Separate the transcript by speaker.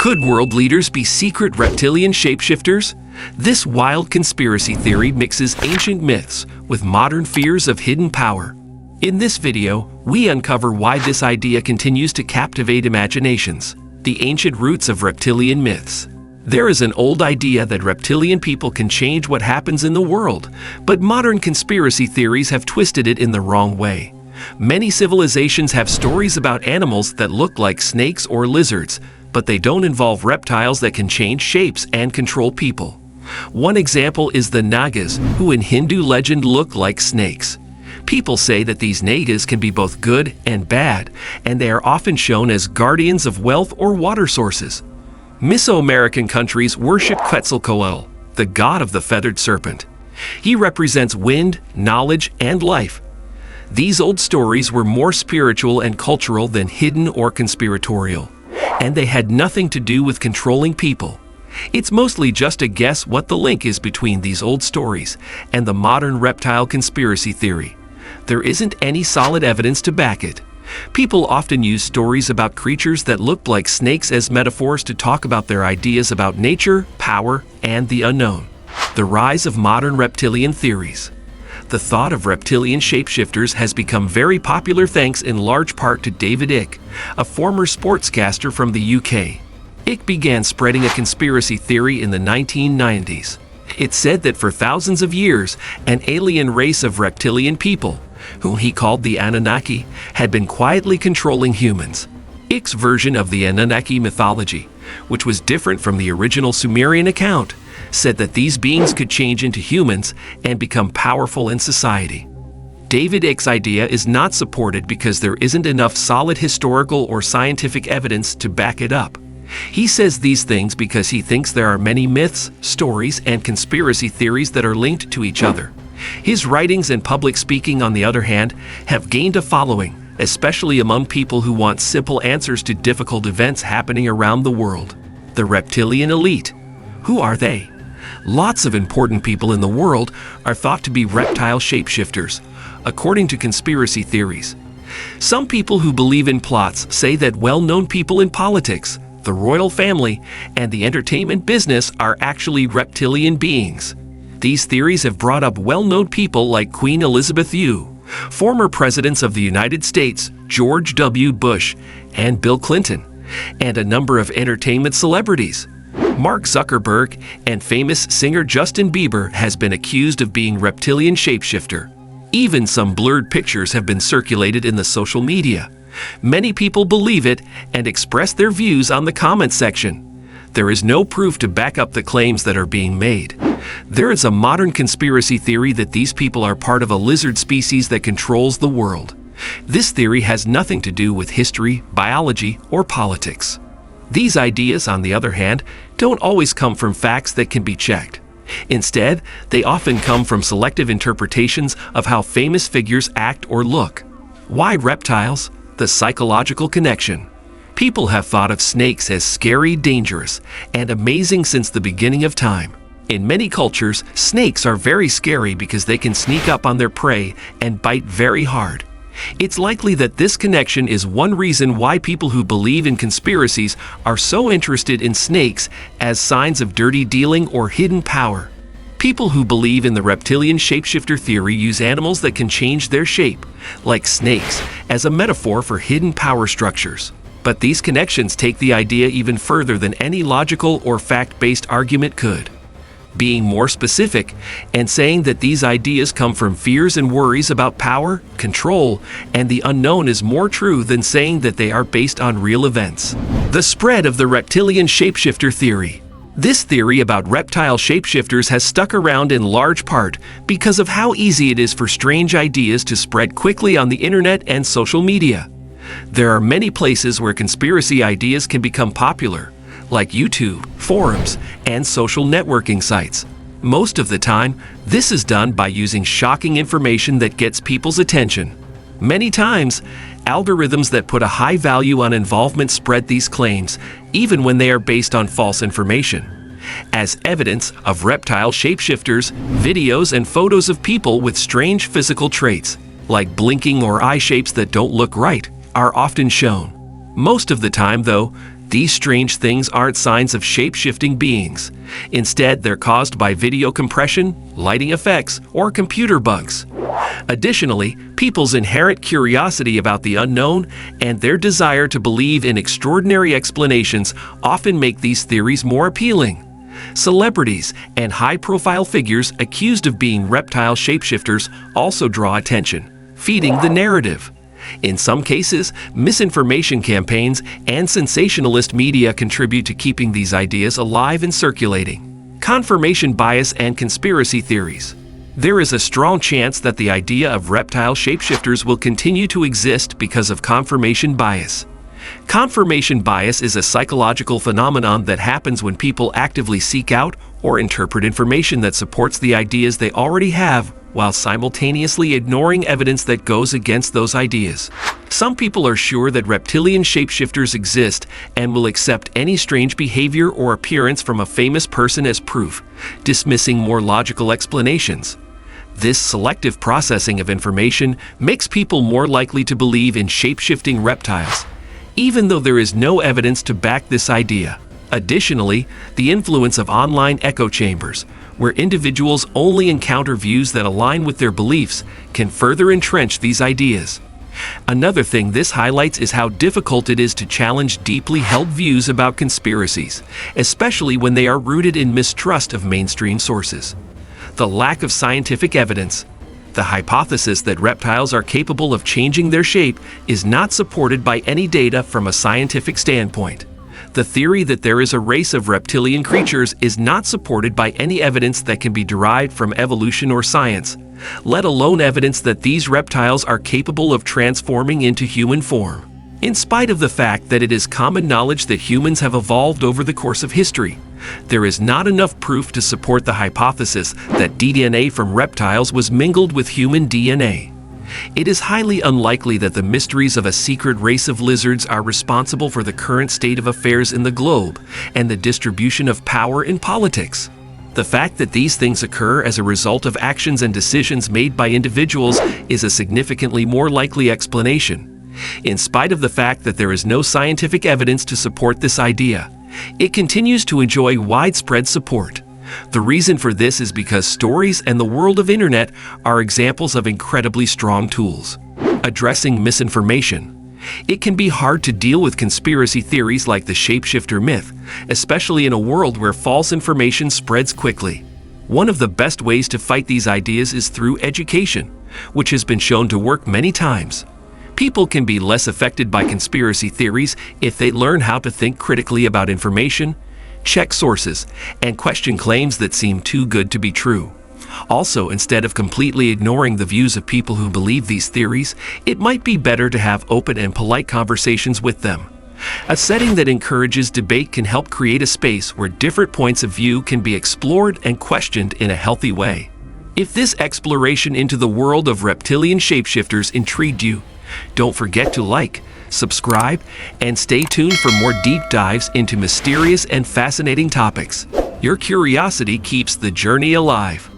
Speaker 1: Could world leaders be secret reptilian shapeshifters? This wild conspiracy theory mixes ancient myths with modern fears of hidden power. In this video, we uncover why this idea continues to captivate imaginations, the ancient roots of reptilian myths. There is an old idea that reptilian people can change what happens in the world, but modern conspiracy theories have twisted it in the wrong way. Many civilizations have stories about animals that look like snakes or lizards, but they don't involve reptiles that can change shapes and control people. One example is the Nagas, who in Hindu legend look like snakes. People say that these Nagas can be both good and bad, and they are often shown as guardians of wealth or water sources. Mesoamerican countries worship Quetzalcoatl, the god of the feathered serpent. He represents wind, knowledge, and life. These old stories were more spiritual and cultural than hidden or conspiratorial, and they had nothing to do with controlling people. It's mostly just a guess what the link is between these old stories and the modern reptile conspiracy theory. There isn't any solid evidence to back it. People often use stories about creatures that look like snakes as metaphors to talk about their ideas about nature, power, and the unknown. The rise of modern reptilian theories. The thought of reptilian shapeshifters has become very popular thanks in large part to David Icke, a former sportscaster from the UK. Icke began spreading a conspiracy theory in the 1990s. It said that for thousands of years, an alien race of reptilian people, whom he called the Anunnaki, had been quietly controlling humans. Icke's version of the Anunnaki mythology, which was different from the original Sumerian account, said that these beings could change into humans and become powerful in society. David Icke's idea is not supported because there isn't enough solid historical or scientific evidence to back it up. He says these things because he thinks there are many myths, stories, and conspiracy theories that are linked to each other. His writings and public speaking, on the other hand, have gained a following, especially among people who want simple answers to difficult events happening around the world. The reptilian elite. Who are they? Lots of important people in the world are thought to be reptile shapeshifters, according to conspiracy theories. Some people who believe in plots say that well-known people in politics, the royal family, and the entertainment business are actually reptilian beings. These theories have brought up well-known people like Queen Elizabeth II, former presidents of the United States, George W. Bush, and Bill Clinton, and a number of entertainment celebrities. Mark Zuckerberg and famous singer Justin Bieber has been accused of being reptilian shapeshifter. Even some blurred pictures have been circulated in the social media. Many people believe it and express their views on the comment section. There is no proof to back up the claims that are being made. There is a modern conspiracy theory that these people are part of a lizard species that controls the world. This theory has nothing to do with history, biology, or politics. These ideas, on the other hand, don't always come from facts that can be checked. Instead, they often come from selective interpretations of how famous figures act or look. Why reptiles? The psychological connection. People have thought of snakes as scary, dangerous, and amazing since the beginning of time. In many cultures, snakes are very scary because they can sneak up on their prey and bite very hard. It's likely that this connection is one reason why people who believe in conspiracies are so interested in snakes as signs of dirty dealing or hidden power. People who believe in the reptilian shapeshifter theory use animals that can change their shape, like snakes, as a metaphor for hidden power structures. But these connections take the idea even further than any logical or fact-based argument could. Being more specific and saying that these ideas come from fears and worries about power, control, and the unknown is more true than saying that they are based on real events. The spread of the reptilian shapeshifter theory. This theory about reptile shapeshifters has stuck around in large part because of how easy it is for strange ideas to spread quickly on the internet and social media. There are many places where conspiracy ideas can become popular, like YouTube, forums, and social networking sites. Most of the time, this is done by using shocking information that gets people's attention. Many times, algorithms that put a high value on involvement spread these claims, even when they are based on false information. As evidence of reptile shapeshifters, videos and photos of people with strange physical traits, like blinking or eye shapes that don't look right, are often shown. Most of the time, though, these strange things aren't signs of shape-shifting beings. Instead, they're caused by video compression, lighting effects, or computer bugs. Additionally, people's inherent curiosity about the unknown and their desire to believe in extraordinary explanations often make these theories more appealing. Celebrities and high-profile figures accused of being reptile shapeshifters also draw attention, feeding the narrative. In some cases, misinformation campaigns and sensationalist media contribute to keeping these ideas alive and circulating. Confirmation bias and conspiracy theories. There is a strong chance that the idea of reptile shapeshifters will continue to exist because of confirmation bias. Confirmation bias is a psychological phenomenon that happens when people actively seek out or interpret information that supports the ideas they already have, while simultaneously ignoring evidence that goes against those ideas. Some people are sure that reptilian shapeshifters exist and will accept any strange behavior or appearance from a famous person as proof, dismissing more logical explanations. This selective processing of information makes people more likely to believe in shape-shifting reptiles, even though there is no evidence to back this idea. Additionally, the influence of online echo chambers, where individuals only encounter views that align with their beliefs, can further entrench these ideas. Another thing this highlights is how difficult it is to challenge deeply held views about conspiracies, especially when they are rooted in mistrust of mainstream sources. The lack of scientific evidence. The hypothesis that reptiles are capable of changing their shape is not supported by any data from a scientific standpoint. The theory that there is a race of reptilian creatures is not supported by any evidence that can be derived from evolution or science, let alone evidence that these reptiles are capable of transforming into human form. In spite of the fact that it is common knowledge that humans have evolved over the course of history, there is not enough proof to support the hypothesis that DNA from reptiles was mingled with human DNA. It is highly unlikely that the mysteries of a secret race of lizards are responsible for the current state of affairs in the globe and the distribution of power in politics. The fact that these things occur as a result of actions and decisions made by individuals is a significantly more likely explanation. In spite of the fact that there is no scientific evidence to support this idea, it continues to enjoy widespread support. The reason for this is because stories and the world of internet are examples of incredibly strong tools. Addressing misinformation. It can be hard to deal with conspiracy theories like the shapeshifter myth, especially in a world where false information spreads quickly. One of the best ways to fight these ideas is through education, which has been shown to work many times. People can be less affected by conspiracy theories if they learn how to think critically about information, check sources, and question claims that seem too good to be true. Also, instead of completely ignoring the views of people who believe these theories, it might be better to have open and polite conversations with them. A setting that encourages debate can help create a space where different points of view can be explored and questioned in a healthy way. If this exploration into the world of reptilian shapeshifters intrigued you, don't forget to like, subscribe, and stay tuned for more deep dives into mysterious and fascinating topics. Your curiosity keeps the journey alive.